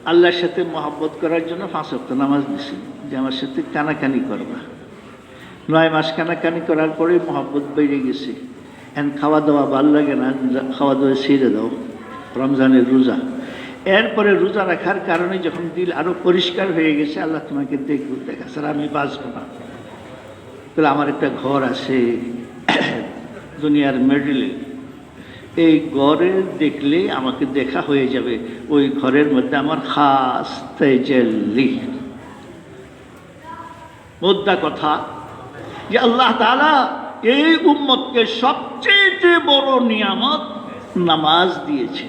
আল্লাহর সাথে মহব্বত করার জন্য 5 ওয়াক্ত নামাজ দিছি, যে আমার সাথে কানাকানি করবা। 9 মাস কানাকানি করার পরে মহব্বত বেড়ে গেছে। এখন খাওয়া দাওয়া ভাল লাগে না, খাওয়া দাওয়া ছেড়ে দাও, রমজানের রোজা। এরপরে রোজা রাখার কারণে যখন দিল আরো পরিষ্কার হয়ে গেছে, আল্লাহ তোমাকে দেখবো, দেখা স্যার আমি বাঁচবো না, তাহলে আমার একটা ঘর আছে দুনিয়ার মিডলে, এই ঘরে দেখলে আমাকে দেখা হয়ে যাবে, ওই ঘরের মধ্যে আমার খাস তেজাল্লি। মোদ্দা কথা যে আল্লাহ তাআলা এই উম্মতকে সবচেয়ে বড় নিয়ামত নামাজ দিয়েছে,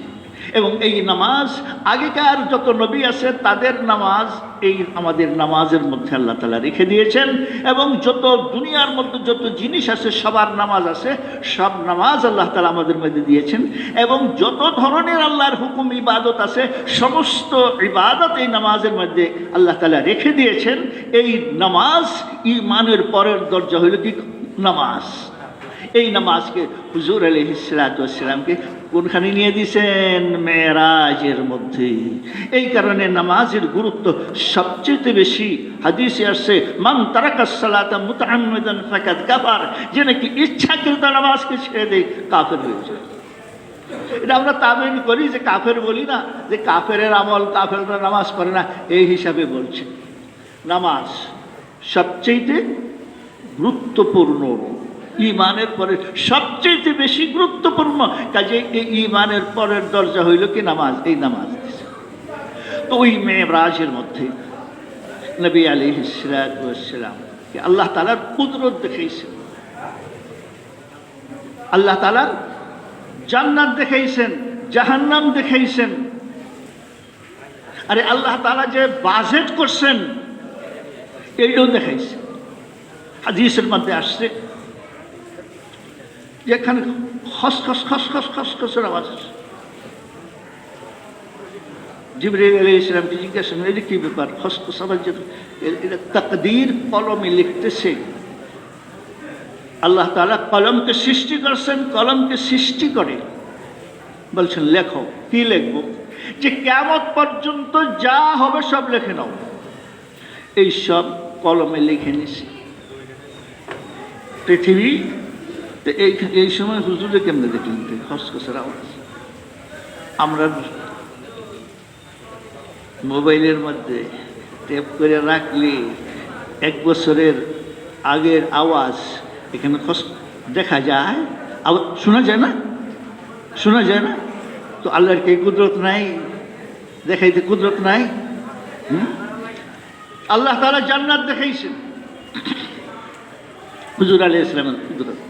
এবং এই নামাজ আগেকার যত নবী আছে তাদের নামাজ এই আমাদের নামাজের মধ্যে আল্লাহ তাআলা রেখে দিয়েছেন, এবং যত দুনিয়ার মধ্যে যত জিনিস আছে সবার নামাজ আছে, সব নামাজ আল্লাহ তাআলা আমাদের মধ্যে দিয়েছেন, এবং যত ধরনের আল্লাহর হুকুম ইবাদত আছে সমস্ত ইবাদত এই নামাজের মধ্যে আল্লাহ তাআলা রেখে দিয়েছেন। এই নামাজ ঈমানের পরের দরজা হইল কি? নামাজ। এই নামাজকে হুজুর আলাইহিস সালাতু ওয়াস সালামকে কোনখানে নিয়ে দিয়েছেন? মেরাজের মধ্যে। এই কারণে নামাজের গুরুত্ব সবচেয়ে বেশি। হাদিসে আসছে মান তারাকাস সালাতা মুতাআম্মিদান ফাকাদ কাফার, যে নাকি ইচ্ছাকৃত নামাজকে ছেড়ে দেয় কাফের হয়ে যায়। এটা আমরা তাবিন করি, যে কাফের বলি না, যে কাফেরের আমল, কাফেররা নামাজ পড়ে না, এই হিসাবে বলছে। নামাজ সবচেয়ে গুরুত্বপূর্ণ, ঈমানের পরে সবচেয়ে বেশি গুরুত্বপূর্ণ। কাজে এই ঈমানের পরের দরজা হইল কি? নামাজ। এই নামাজ তো ওই মেরাজের মধ্যে নবী আলাইহিস সালাতু ওয়াস সালাম কে আল্লাহ তাআলার কুদরত দেখাইছেন, আল্লাহ তাআলার জান্নাত দেখাইছেন, জাহান্নাম দেখাইছেন। আরে আল্লাহ তাআলা যে বাজেট করছেন এইটাও দেখাইছেন। হাদিসের মধ্যে আসছে যেখানে খসখস খসখস খসখসের আওয়াজ আসে, জিবরাইল আলাইহিস সালামকে জিজ্ঞাসা করেন এটা কি ব্যাপার? খসখস আওয়াজ, এটা তাকদীর কলমে লিখতেছে। আল্লাহ তাআলা কলমকে সৃষ্টি করছেন, কলমকে সৃষ্টি করে বলছেন লেখো। কি লিখবো? যে কিয়ামত পর্যন্ত যা হবে সব লিখে নাও। এই সব কলমে লিখে নিছি। পৃথিবী এই সময় হুজুরে কেমনে দেখলেন খসখসের আওয়াজ? আমরা মোবাইলের মধ্যে টেপ করে রাখলে 1 বছরের আগের আওয়াজ এখানে দেখা যায়, আবার শোনা যায় না? শোনা যায় না? তো আল্লাহর কি কুদরত নাই? দেখাইতে কুদরত নাই? আল্লাহ তাআলা জান্নাত দেখাইছেন, হুজুর আলাইহিস সালামের কুদরত,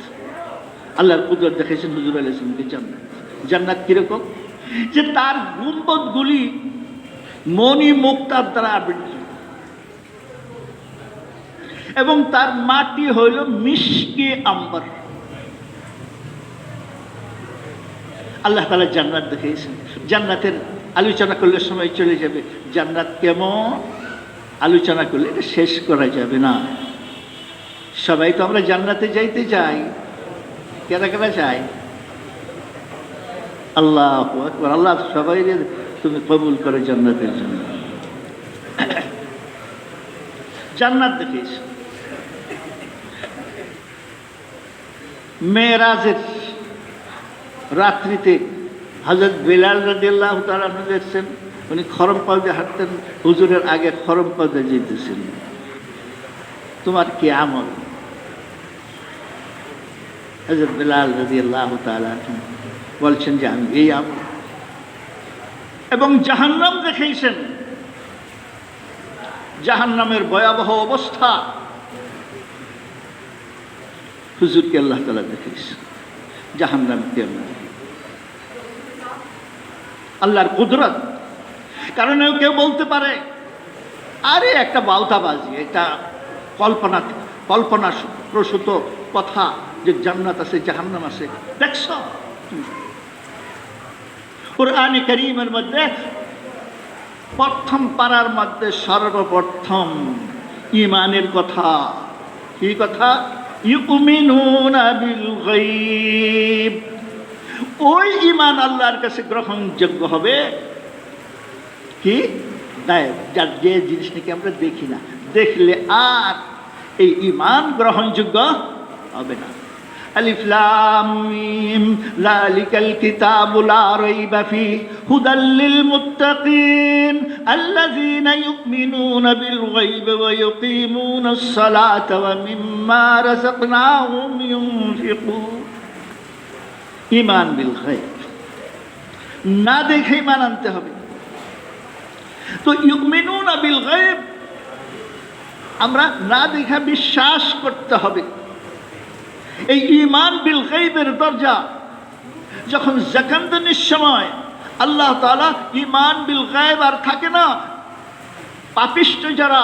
আল্লাহর কুদরত দেখাইছেন হুজুর আলাইহিস সালামকে। জান্নাত, জান্নাত কিরকম? যে তার গুম্বদগুলি মণি মুক্তার দ্বারা আবৃত, এবং তার মাটি হইল মিশকে আম্বার। আল্লাহ তাআলা জান্নাত দেখাইছেন। জান্নাতের আলোচনা করলে সময় চলে যাবে। জান্নাত কেমন আলোচনা করলে এটা শেষ করা যাবে না। সবাই তো আমরা জান্নাতে যাইতে চাই। কেনা কেনা চাই? আল্লাহু আকবার। আল্লাহ সবাই তুমি কবুল করে জান্নাতের জন্য। জান্নাত দেখিস। মেরাজের রাত্রিতে হযরত বিলাল রাদিয়াল্লাহু তাআলা দেখছেন, উনি খরম পা দিয়ে হাঁটতেন, হুজুরের আগে খরম পা দিয়ে যেতেছেন। তোমার কি আমল? হযরত বিলাল রাদিয়াল্লাহু তাআলা বলছেন যে আমি এই আমল। এবং জাহান্নাম দেখাইছেন, জাহান্নামের ভয়াবহ অবস্থা হুজুরকে আল্লাহ তাআলা দেখাইছেন। জাহান্নাম কেমন? আল্লাহর কুদরত। কারণ কেউ বলতে পারে আরে একটা বাউতাবাজি, এটা কল্পনা প্রসূত কথা যে জান্নাত আছে জাহান্নাম আছে। দেখছ কুরআনে কারীমের মধ্যে প্রথম পারার মধ্যে সর্বপ্রথম ঈমানের কথা। কি কথা? ইউমিনুনা বিল গায়ব। ওই ঈমান আল্লাহর কাছে গ্রহণযোগ্য হবে কি? গায়েব, যার যে জিনিসটাকে আমরা দেখি না, দেখলে আর এই ঈমান গ্রহণযোগ্য হবে না। আলিফ লাম মিম যালিকাল কিতাবু লা রাইবা ফীহি হুদাল লিল মুত্তাকিন আল্লাযীনা ইউমিনুনা বিল গায়বি ওয়া ইউকিমুনাস সালাতা ওয়া মিম্মা রাযাকনাহুম ইউনফিকুন। ঈমান বিল গায়ব, না দেখে ঈমান আনতে হবে। তো ইউমিনুনা বিল গায়ব, আমরা না দেখা বিশ্বাস করতে হবে। এই ঈমান বিল গায়বের দরজা যখন জাকান্দানির সময় আল্লাহ তাআলা ঈমান বিল গায়ব আর থাকে না, পাপিষ্ঠ যারা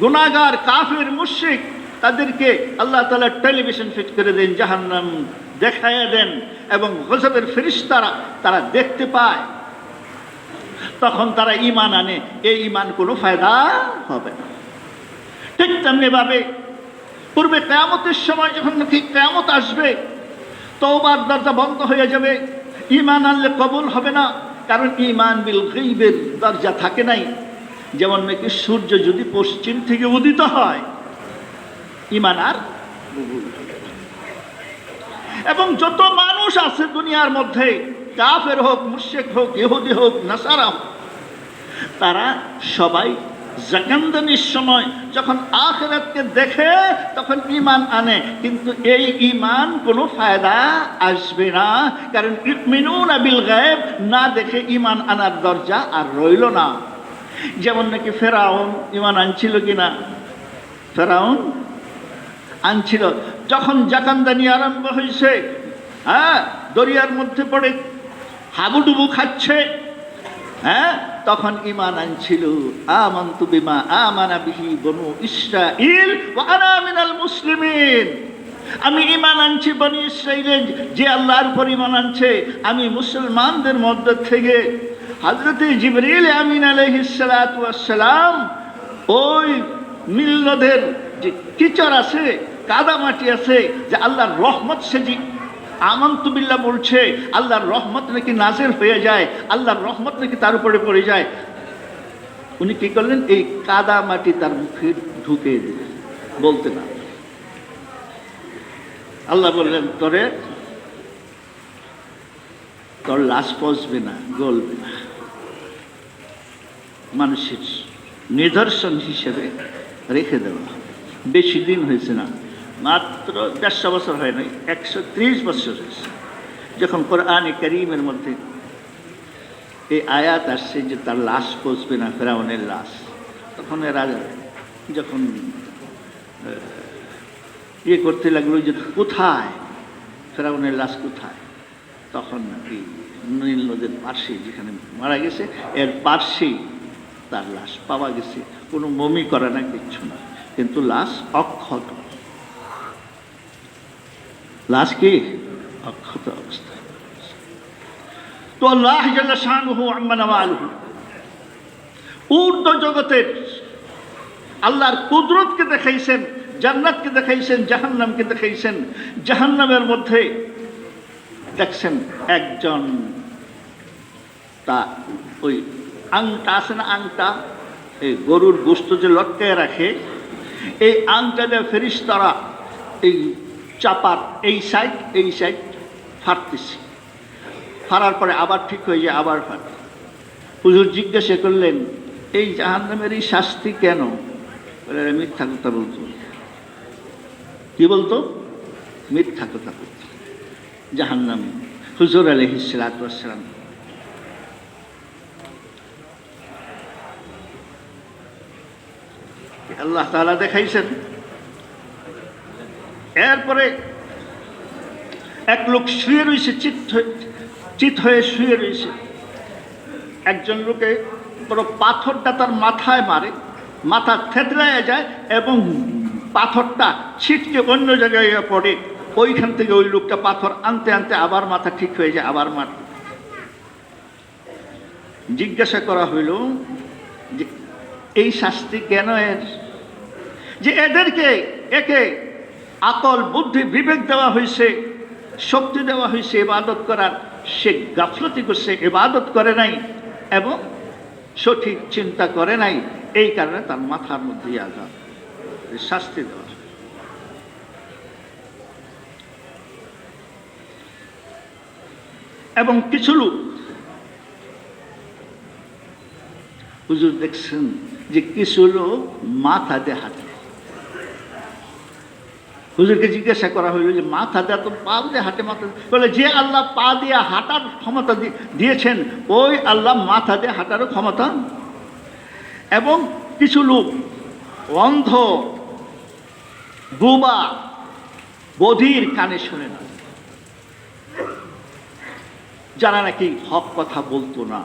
গুনাহগার কাফির মুশরিক তাদেরকে আল্লাহ তাআলা টেলিভিশন ফিট করে দেন, জাহান্নাম দেখায়া দেন, এবং গজবের ফেরেশতারা তারা দেখতে পায়, তখন তারা ঈমান আনে। এই ঈমান কোনো ফায়দা হবে না। ঠিক তেমনি ভাবে পূর্বে কিয়ামতের সময় যখন নাকি কিয়ামত আসবে, তওবার দরজা বন্ধ হয়ে যাবে, ঈমান আনলে কবুল হবে না, কারণ ঈমান বিল গায়বের দরজা থাকে নাই। যেমন নাকি সূর্য যদি পশ্চিম থেকে উদিত হয়, ঈমান আর কবুল হবে না। এবং যত মানুষ আছে দুনিয়ার মধ্যে, কাফের হোক, মুশরিক হোক, ইহুদি হোক, নাসারা হোক, তারা সবাই জাকান্দানির সময় যখন আখিরাতকে দেখে তখন ঈমান আনে, কিন্তু এই ঈমান কোনো ফায়দা আসবে না, কারণ ইউমিনুনা বিল গায়ব, না দেখে ঈমান আনার দরজা আর রইল না। যেমন নাকি ফেরাউন ঈমান আনছিল কিনা? ফেরাউন আনছিল। যখন জাকান্দানি আরম্ভ হয়েছে, দরিয়ার মধ্যে পড়ে হাবুডুবু খাচ্ছে, তখন ঈমান আনছিল। আমানতু বিমা আমানা বিহি বনু ইসরাঈল ওয়া আনা মিনাল মুসলিমিন। আমি ঈমান আনছি বনি ইসরাঈলের যে আল্লাহর উপর ঈমান আনছে, আমি মুসলমানদের মধ্য থেকে। হযরত জিবরিল আমিন আলাইহিস সালাতু ওয়াস সালাম ওই নীল নদের যে কিচড় আছে, কাদামাটি আছে, যে আল্লাহর রহমত, সে যে আমানতু বিল্লাহ বলছে, আল্লাহর রহমত নাকি নাজিল হয়ে যায়, আল্লাহর রহমত নাকি তার উপরে পড়ে যায়। উনি কি করলেন? এই কাদা মাটি তার মুখে ঢুকে দিলেন, বলতে না। আল্লাহ বললেন, তোর লাশ পচবে না, গলবে না। মানুষের নিদর্শন হিসেবে রেখে দেওয়া। বেশি দিন হয়েছে না, মাত্র 150 বছর হয় নাই, 130 বছর হয়েছে, যখন কোরআনে কারীমের মধ্যে এই আয়াত আসছে যে তার লাশ পচবে না, ফেরাউনের লাশ। তখন রাজা যখন করতে লাগলো যে কোথায় ফেরাউনের লাশ কোথায়, তখন নাকি নীল নদের পার্শ্বে যেখানে মারা গেছে এর পার্শ্বেই তার লাশ পাওয়া গেছে। কোনো মমি করে না, কিচ্ছু না, কিন্তু লাশ অক্ষত। লাশ কি? অক্ষত অবস্থায়। তো আল্লাহ জাল্লা শানুহু আম্মা নাওয়ালুহু ঊর্ধ্ব জগতের আল্লাহর কুদরতকে দেখাইছেন, জান্নাতকে দেখাইছেন, জাহান্নামকে দেখাইছেন। জাহান্নামের মধ্যে দেখছেন একজন, তা ওই আংটা আছে না, আংটা, এই গরুর গোশত যে লটকায় রাখে, এই আংটা দিয়ে ফেরেশতারা এই চাপার এই সাইড ফাটতেছে। ফাড়ার পরে আবার ঠিক হয়ে যায়, আবার ফাটে। হুজুর জিজ্ঞাসা করলেন, এই জাহান্নামের এই শাস্তি কেন? বলে মিথ্যা কথা বলতো। কি বলতো? মিথ্যা কথা বলতো জাহান্নামে। হুজুর আলাইহিস সালাতু ওয়াস সালাম আল্লাহ তাআলা দেখাইছেন। এরপরে এক লোক শুয়ে রয়েছে, চিত হয়ে শুয়ে রয়েছে। একজন লোকে বড় পাথরটা তার মাথায় মারে, মাথা থেতলায় যায় এবং পাথরটা ছিটকে অন্য জায়গায় পড়ে। ওইখান থেকে ওই লোকটা পাথর আনতে আনতে আবার মাথা ঠিক হয়ে যায়, আবার মারতে। জিজ্ঞাসা করা হইল যে এই শাস্তি কেন এর? যে একে আকল, বুদ্ধি, বিবেক দেওয়া হয়েছে, শক্তি দেওয়া হয়েছে ইবাদত করার, সে গাফলতি করছে, ইবাদত করে নাই এবং সঠিক চিন্তা করে নাই, এই কারণে তার মাথার মধ্যে আঘাত, শাস্তি দেওয়া। এবং কিছু লোক হুজুর দেখছেন যে কিছু লোক মাথা দিয়ে হাঁটে। হুজুরকে জিজ্ঞাসা করা হইল যে মাথা দেওয়া তো পা দিয়ে হাঁটে, মাথা বলে যে আল্লাহ পা দিয়ে হাঁটার ক্ষমতা দিয়েছেন ওই আল্লাহ মাথা দিয়ে হাঁটারও ক্ষমতা। এবং কিছু লোক অন্ধ, বোবা, বধির, কানে শোনে না, যারা নাকি হক কথা বলতো না,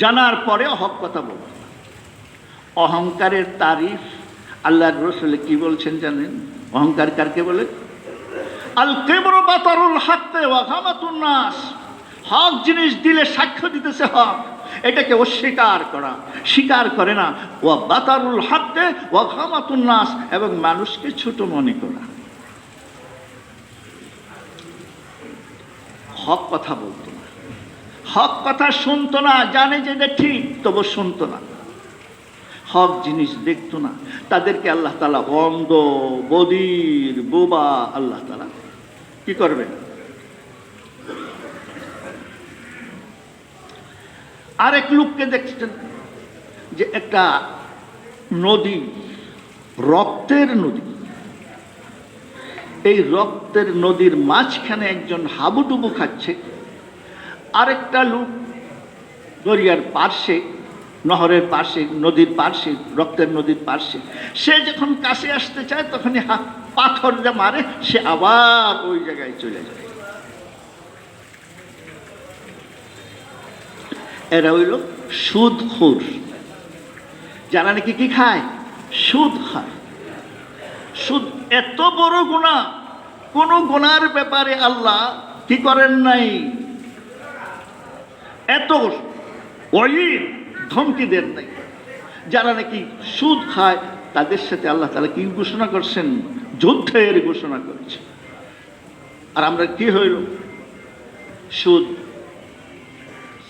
জানার পরেও হক কথা বলতো না। অহংকারের তারিফ আল্লাহর রাসূল কি বলছেন জানেন? অহংকার কারকে বলে? আল কিবরু বাতারুল হাক্কি ওয়া গামাতুন নাস। হক জিনিস দিলে সাক্ষ্য দিতেছে হক, এটাকে অস্বীকার করা, স্বীকার করে না। ওয়া বাতারুল হাক্কি ওয়া গামাতুন নাস, এবং মানুষকে ছোট মনে করা। হক কথা বলতো না, হক কথা শুনতো না, জানে যে এটা ঠিক তবু শুনতো না, হক জিনিস দেখতো না। তাদেরকে আল্লাহ তাআলা অন্ধ, বধির, বোবা আল্লাহ তাআলা কি করবেন? আরেক লোককে দেখছেন যে একটা নদী, রক্তের নদী, এই রক্তের নদীর মাঝখানে একজন হাবুডুবু খাচ্ছে, আরেকটা লোক দরিয়ার পার্শ্বে, নহরের পার্শ্বে, নদীর পার্শ্বে, রক্তের নদীর পার্শ্বে, সে যখন কাছে আসতে চায় তখনই পাথর যা মারে, সে আবার ওই জায়গায় চলে যায়। এরা হইল সুদখোর, যারা নাকি কি খায়? সুদ খায়। সুদ এত বড় গুনাহ, কোন গুনার ব্যাপারে আল্লাহ কি করেন নাই, এত ওই ধমকি দেন নাই। যারা নাকি সুদ খায় তাদের সাথে আল্লাহ তাআলা কি ঘোষণা করছেন? যুদ্ধের ঘোষণা করেছেন। আর আমরা কি হইল? সুদ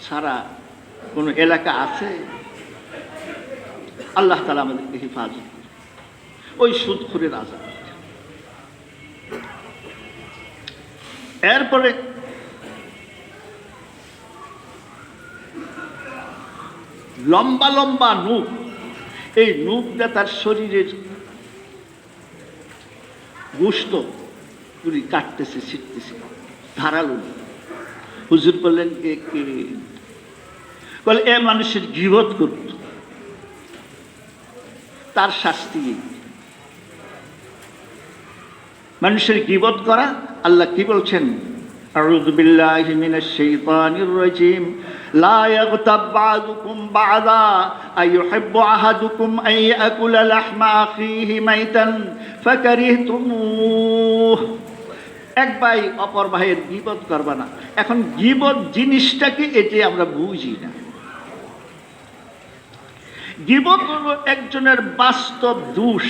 ছাড়া কোন এলাকা আছে? আল্লাহ তাআলা আমাদেরকে হেফাজত, ওই সুদখোরের আযাব। এরপরে লম্বা লম্বা নূক, এই নূকটা তার শরীরের গোশত পুরি কাটতেছে, ছিটতেছে, ধারালো। হুজুর বললেন কে কে? বলে এ মানুষের গীবত করত, তার শাস্তি। মানুষের গীবত করা, আল্লাহ কি বলছেন? আউযু বিল্লাহি মিনাশ শাইতানির রাজীম। লা ইয়াগতাব বা'দুকুম বা'দা আইয়ুহিব্বু আহাদুকুম আন ইয়াকুলা লাহমা আখিহি মাইতান ফাকারিহতুমুহ। এক ভাই অপর ভাইয়ের গীবত করবা না। এখন গীবত জিনিসটা কি, এটি আমরা বুঝি না। গীবত হলো একজনের বাস্তব দোষ,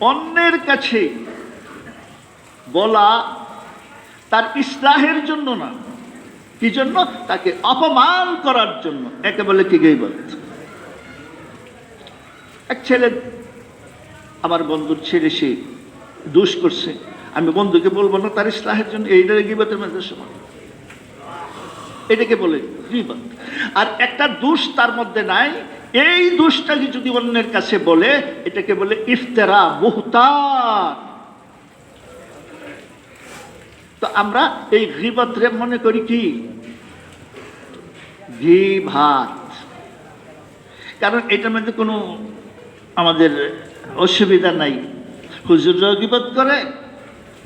অন্যের কাছে বলা, তার ইসলাহের জন্য না, কি জন্য? তাকে অপমান করার জন্য। একে বলে কি গীবত। এক ছেলে, আমার বন্ধুর ছেলে, সে দোষ করছে, আমি বন্ধুকে বলবো না তার ইসলাহের জন্য, এইটারে গীবতের মধ্যে সমান, এটাকে বলে গীবত। আর একটা দোষ তার মধ্যে নাই, এই দোষটাকে যদি অন্যের কাছে বলে, এটাকে বলে ইফতেরা, বুহতান। তো আমরা এই গীবতরে মনে করি কি? গীবত। কারণ এটার মধ্যে কোনো আমাদের অসুবিধা নাই। হুজুররাও গীবত করে,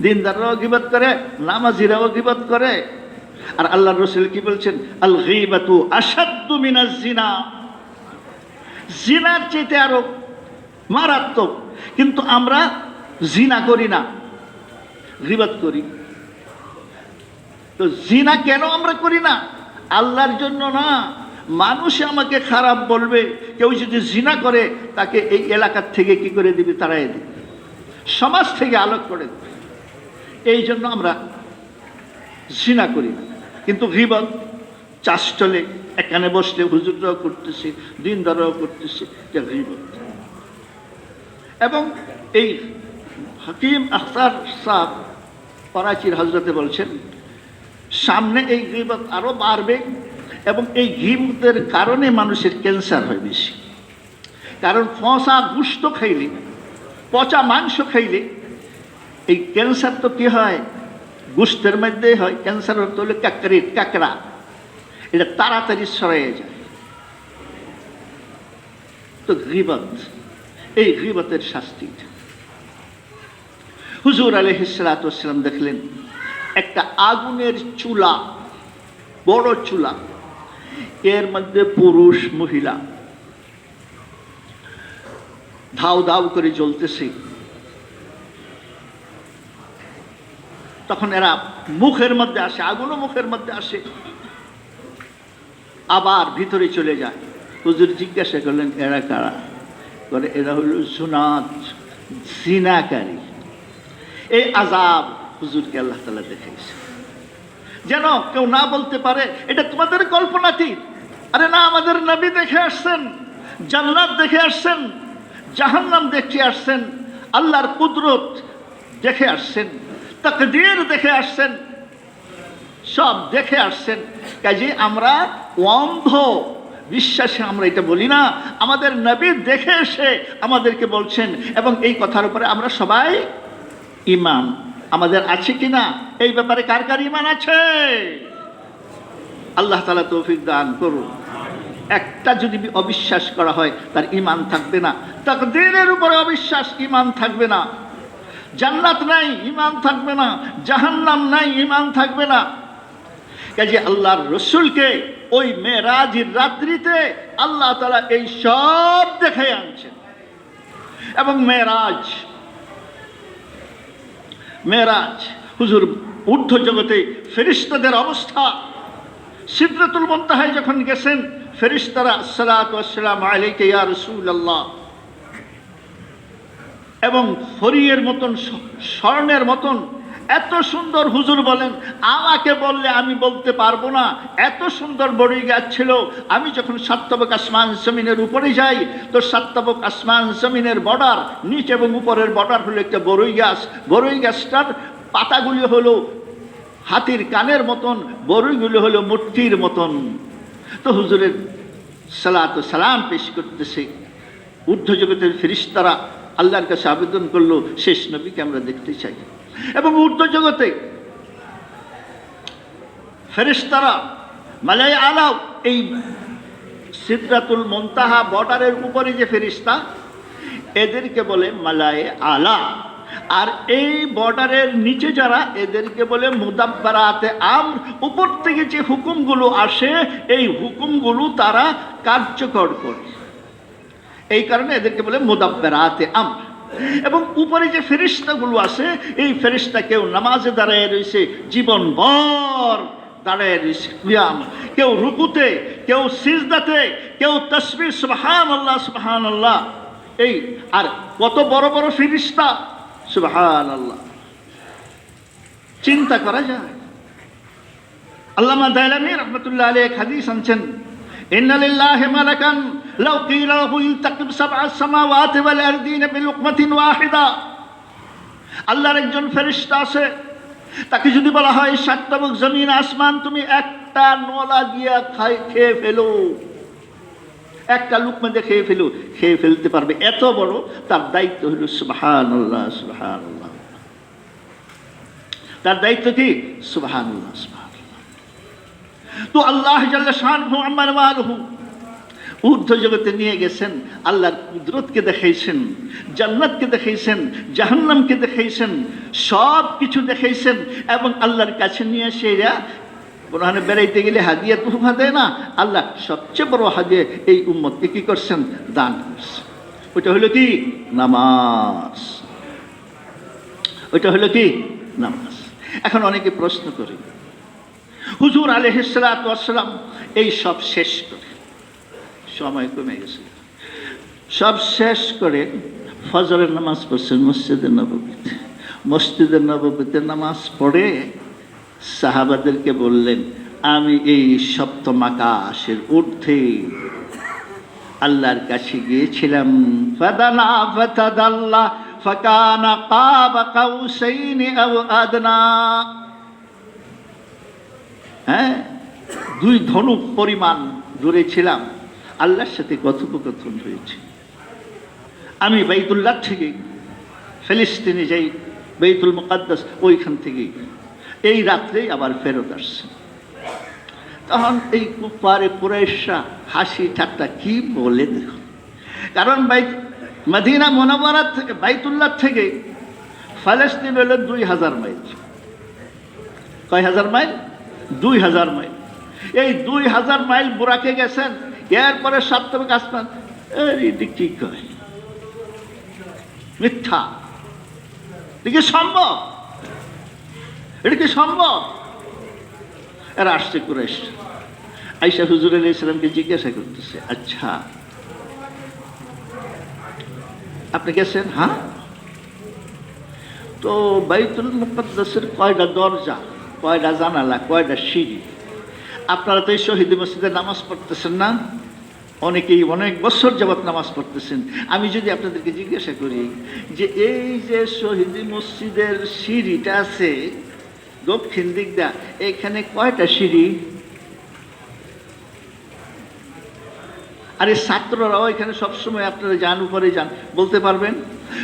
দিনদাররাও গীবত করে, নামাজিরাও গীবত করে। আর আল্লাহর রাসূল কি বলছেন? আল গীবাতু আশাদ্দু মিনাজ জিনা। জিনার চাইতে আরো মারাত্মক। কিন্তু আমরা জিনা করি না, গীবত করি। তো জিনা কেন আমরা করি না? আল্লাহর জন্য না, মানুষে আমাকে খারাপ বলবে। কেউ যদি জিনা করে তাকে এই এলাকার থেকে কি করে দিবে? তারাই দিবে, সমাজ থেকে আলোক করে দেবে। এই জন্য আমরা জিনা করি না। কিন্তু গীবত চাষটলে এখানে বসলে হুজুররাও করতেছে, দিনদাররাও করতেছে, এটা গীবত। এবং এই হাকিম আখতার সাহেব করাচির হজরতে বলছেন সামনে এই গীবত আরো বাড়বে এবং এই গীবতের কারণে মানুষের ক্যান্সার হয় বেশি। কারণ ফসা গুস্ত খাইলে, পচা মাংস খাইলে এই ক্যান্সার তো কি হয়, গুস্তের মধ্যে হয়। ক্যান্সার হতে হলে কাঁকড়া, এটা তাড়াতাড়ি সরাইয়ে যায়। তো গীবত, এই গীবতের শাস্তি। হুজুর আলাইহিস সালাতু ওয়াস সালাম দেখলেন একটা আগুনের চুলা, বড় চুলা, এর মধ্যে পুরুষ মহিলা ধাউ ধাউ করে জ্বলতেছে। তখন এরা মুখের মধ্যে আসে, আগুনও মুখের মধ্যে আসে, আবার ভিতরে চলে যায়। হুজুর জিজ্ঞাসা করলেন এরা কারা? বলে এরা হল জুনাত, জিনাকারী। এই আযাব হুজুরকে আল্লাহ তাআলা দেখাইছে যেন কেউ না বলতে পারে এটা তোমাদের কল্পনাতীত। আরে না, আমাদের নবী দেখে আসছেন, জান্নাত দেখে আসছেন, জাহান্নাম দেখে আসছেন, আল্লাহর কুদরত দেখে আসছেন, তাকদীর দেখে আসছেন, সব দেখে আসছেন। কাজে আমরা অন্ধ বিশ্বাসে আমরা এটা বলি না, আমাদের নবী দেখে এসে আমাদেরকে বলছেন, এবং এই কথার উপরে আমরা সবাই ঈমান আমাদের আছে কিনা, এই ব্যাপারে কার কার ঈমান আছে? আল্লাহ তাআলা তৌফিক দান করুন। একটা যদি অবিশ্বাস করা হয় তার ঈমান থাকবে না। তাকদীরের উপরে অবিশ্বাস, ঈমান থাকবে না। জান্নাত নাই, ঈমান থাকবে না। জাহান্নাম নাই, ঈমান থাকবে না। কাজে আল্লাহর রাসূলকে ওই মেরাজের রাত্রিতে আল্লাহ তাআলা এই সব দেখাই আনছেন। এবং মেরাজ হুজুর ঊর্ধ্ব জগতে ফেরেশতাদের অবস্থা, সিদরাতুল মুনতাহায় যখন গেছেন, ফেরেশতারা আসসালাতু ওয়াসসালামু আলাইকা ইয়া রাসূলুল্লাহ, এবং ফরিয়ের মতন, স্বর্ণের মতন এত সুন্দর। হুজুর বলেন আমাকে বললে আমি বলতে পারবো না, এত সুন্দর বড়ই গাছ ছিল। আমি যখন সাতবক আসমান জমিনের উপরে যাই তো সাতবক আসমান জমিনের বর্ডার, নিচ এবং উপরের বর্ডার হলো একটা বড়ই গাছ। বড়ই গাছটার পাতাগুলি হলো হাতির কানের মতন, বড়ইগুলো হলো মুঠির মতন। তো হুজুরের সালাত ও সালাম পেশ করতেছে। ঊর্ধ্ব জগতের ফেরেশতারা আল্লাহর কাছে আবেদন করলো শেষ নবীকে আমরা দেখতে চাই। এবং ঊর্ধ্ব জগতে ফেরেশতারা মালাই আলাও, এই সিদরাতুল মুনতাহা বর্ডারের উপরে যে ফেরেশতা, এদেরকে বলে মালাই আলা। আর এই বর্ডারের নিচে যারা, এদেরকে বলে মুদাব্বারাতে আমর। উপর থেকে যে হুকুমগুলো আসে এই হুকুমগুলো তারা কার্যকর করে, এই কারণে এদেরকে বলে মুদাব্বারাতে আমর। এবং উপরে যে ফেরেশতাগুলো আছে, এই ফেরেশতা কেউ নামাজে দাঁড়ায় রয়েছে জীবনভর, দাঁড়ায় রয়েছে কিয়াম, কেউ রুকুতে, কেউ সিজদাতে, কেউ তাসবিহ সুবহানাল্লাহ সুবহানাল্লাহ। এই আর কত বড় বড় ফেরেশতা, সুবহানাল্লাহ, চিন্তা করা যায়। আল্লামা দাইলামী রাহমাতুল্লাহ আলাইহি হাদিস আনছেন, ইন্না লিল্লাহি মালাকান লাউ কিলা লাহু ইলতাকিব সাবআ সামাওয়াতি ওয়াল আরদিনা বিলুকমাতিন ওয়াহিদা। আল্লাহর একজন ফেরেশতা আছে, তাকে যদি বলা হয় সাতবক জমিন আসমান তুমি একটা নলা দিয়া খেয়ে ফেলো, একটা লুকমা দিয়ে খেয়ে ফেলতে পারবে, এত বড় তার দায়িত্ব হলো। সুবহানাল্লাহ সুবহানাল্লাহ, তার দায়িত্ব কি? সুবহানাল্লাহ সুবহানাল্লাহ। তো আল্লাহ জাল্লা শানুহু আম্মা ওয়ালুহু ঊর্ধ্ব জগতে নিয়ে গেছেন, আল্লাহর কুদরতকে দেখাইছেন, জান্নাতকে দেখাইছেন, জাহান্নামকে দেখাইছেন, সব কিছু দেখাইছেন। এবং আল্লাহর কাছে নিয়ে এসে এরা কোরআনে বেড়াইতে গেলে হাদিয়া তুফা দেয় না, আল্লাহ সবচেয়ে বড় হাদিয়া এই উম্মতকে কি করছেন? দান করছেন। ওইটা হলো কি? নামাজ। ওইটা হলো কি? নামাজ। এখন অনেকে প্রশ্ন করে, হুজুর আলাইহিস সালাতু ওয়াস সালাম এই সব শেষ করে, সময় কমে গেছে, সব শেষ করে ফজরের নামাজ পড়ছেন মসজিদে নববীতে। মসজিদে নববীতে নামাজ পড়ে সাহাবাদেরকে বললেন, আমি এই সপ্তম আকাশের ঊর্ধ্বে আল্লাহর কাছে গিয়েছিলাম। ফাদানা ফাতাদাল্লা ফাকানা কাবা কাউসাইনি আও আদনা। হ্যাঁ, 2 ধনুক পরিমাণ দূরে ছিলাম, আল্লাহর সাথে কথোপকথন হয়েছে। আমি বাইতুল্লাহ থেকে ফিলিস্তিনে যাই, বাইতুল মুকাদ্দাস, ওইখান থেকে এই রাত্রে আবার ফেরত আসছে। তখন এই কুফারে কুরাইশরা হাসি ঠাট্টা কি বলে দেখুন, কারণ মদিনা মুনাওয়ারা থেকে, বাইতুল্লাহ থেকে ফিলিস্তিন হলো 2000 মাইল। কয় হাজার মাইল? 2000 মাইল। এই 2000 মাইল বুরাকে গেছেন, এরপরে সপ্তম আসমান। এটি কি কয়? মিথ্যা। এটা কি সম্ভব? এটা কি সম্ভব? এরা আসছে কুরাইশ, আয়েশা হুজুর আলাইহিস সালামকে জিজ্ঞাসা করতেছে, আচ্ছা আপনি গেছেন? হ্যাঁ। তো বাইতুল মুকাদ্দাসের কয়টা দরজা, কয়টা জানালা, কয়টা সিঁড়ি? আপনারা তো এই শহীদ মসজিদে নামাজ পড়তেছেন না? অনেকেই অনেক বছর যাবৎ নামাজ পড়তেছেন। আমি যদি আপনাদেরকে জিজ্ঞাসা করি যে এই যে শহীদ মসজিদের সিঁড়িটা আছে দক্ষিণ দিকটা, এখানে কয়টা সিঁড়ি? আরে ছাত্ররাও এখানে সবসময় আপনারা যান, উপরে যান, বলতে পারবেন?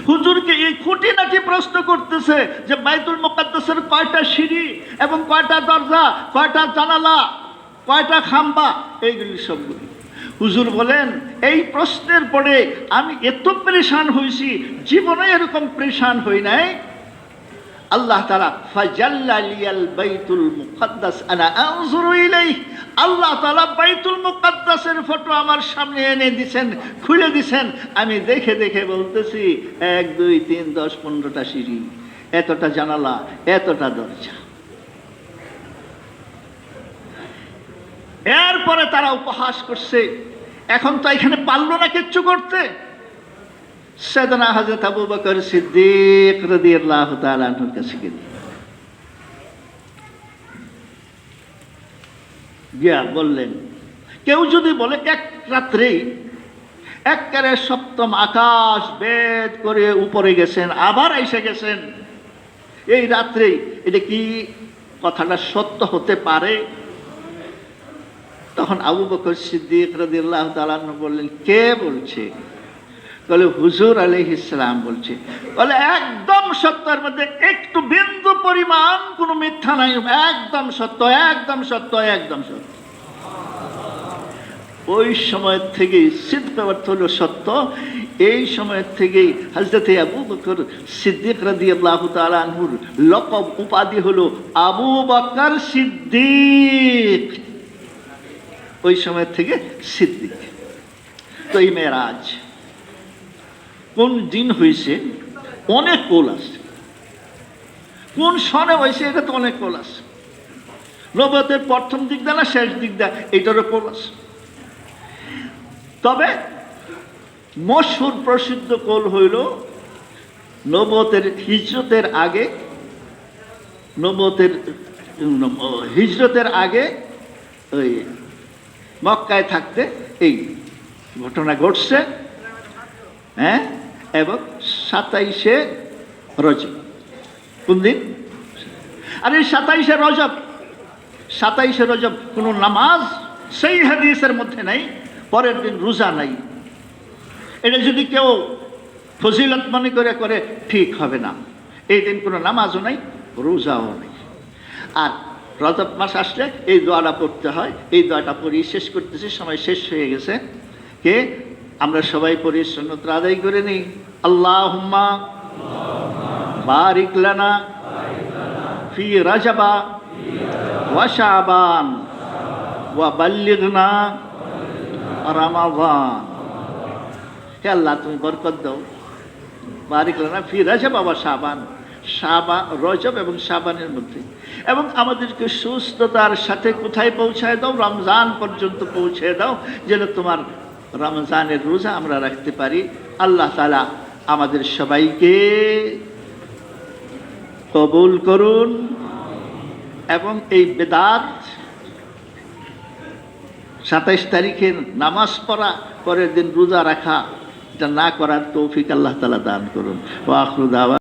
হুজুরকে এই খুঁটিনাটি প্রশ্ন করতেছে যে বাইতুল মুকাদ্দাসের কয়টা সিঁড়ি এবং কয়টা দরজা, কয়টা জানালা, কয়টা খাম্বা, এইগুলি সবগুলি। হুজুর বলেন, এই প্রশ্নের পরে আমি এত পরেশান হয়েছি, জীবনে এরকম পরেশান হই নাই। আল্লাহ তাআলা ফাজাল্লা লিয়াল বাইতুল মুকাদ্দাস আনা আনজুরু ইলাইহি, আল্লাহ তাআলা বাইতুল মুকাদ্দাসের ফটো আমার সামনে এনে দিয়েছেন, খুলে দিয়েছেন। আমি দেখে দেখে বলতেছি 1 2 3 10 15টা সিঁড়ি, এতটা জানালা, এতটা দরজা। এরপরে তারা উপহাস করছে। এখন তো এখানে পারলো না কিচ্ছু করতে। সাইয়েদনা হযরত আবু বকর সিদ্দিক রাদিয়াল্লাহু তাআলা আনহুর কাছে গিয়া বললেন, কেউ যদি বলে এক রাত্রেই একবারে সপ্তম আকাশ ভেদ করে উপরে গেছেন, আবার এসে গেছেন এই রাত্রেই, এটা কি কথাটা সত্য হতে পারে? তখন আবু বকর সিদ্দিক রাদিয়াল্লাহু তাআলা আনহু বললেন, কে বলছে? বলে হুজুর আলাইহিস সালাম বলছে। বলে একদম সত্যের মধ্যে একটু বিন্দু পরিমাণ কোনো মিথ্যা নাই, একদম সত্য, একদম সত্য, একদম সত্য। ওই সময় থেকেই সিদ্ক অর্থ হলো সত্য। এই সময় থেকেই হযরত আবু বকর সিদ্দিক রাদিয়াল্লাহু তাআলা আনহুর লকব উপাধি হলো আবু বকর সিদ্দিক। ওই সময় থেকে সিদ্দিক। তো এই মেরাজ কোন দিন হয়েছে? অনেক কোল আছে। কোন সনে হয়েছে? এটা তো অনেক কোল আছে। নবুয়তের প্রথম দিক দা না শেষ দিক দা, এটারও কোল আছে। তবে মশহুর প্রসিদ্ধ কোল হইল নবুয়তের হিজরতের আগে, হিজরতের আগে ওই মক্কায় থাকতে এই ঘটনা ঘটছে। হ্যাঁ, এবং 27শে রজব। কোন দিন? আরে 27শে রজব। 27শে রজব কোনো নামাজ সেই হাদিসের মধ্যে নাই, পরের দিন রোজা নাই। এটা যদি কেউ ফজিলত মনে করে করে, ঠিক হবে না। এই দিন কোনো নামাজও নাই, রোজাও নেই। আর রজব মাস আসলে এই দোয়াটা পড়তে হয়। এই দোয়াটা পড়ি শেষ করতেছি, সময় শেষ হয়ে গেছে। কে? আমরা সবাই পড়ি, সুন্নত আদায় করে নিই। আল্লাহুম্মা বারিক লানা ফি রাজাবা ওয়া শাবান ওয়া বাল্লিগনা রমাদান। হে আল্লাহ, তুমি বরকত দাও, বারিক লানা ফি রাজাবা ওয়া শাবান, রজব এবং শাবানের মধ্যে, এবং আমাদেরকে সুস্থতার সাথে কোথায় পৌঁছায় দাও? রমজান পর্যন্ত পৌঁছে দাও, যেন তোমার রমজানের রোজা আমরা রাখতে পারি। আল্লাহ তাআলা আমাদের সবাইকে কবুল করুন এবং এই বেদাত 27 তারিখের নামাজ পড়া, পরের দিন রোজা রাখা, এটা না করার তৌফিক আল্লাহ তাআলা দান করুন। ওয়া আখিরু দাওয়া।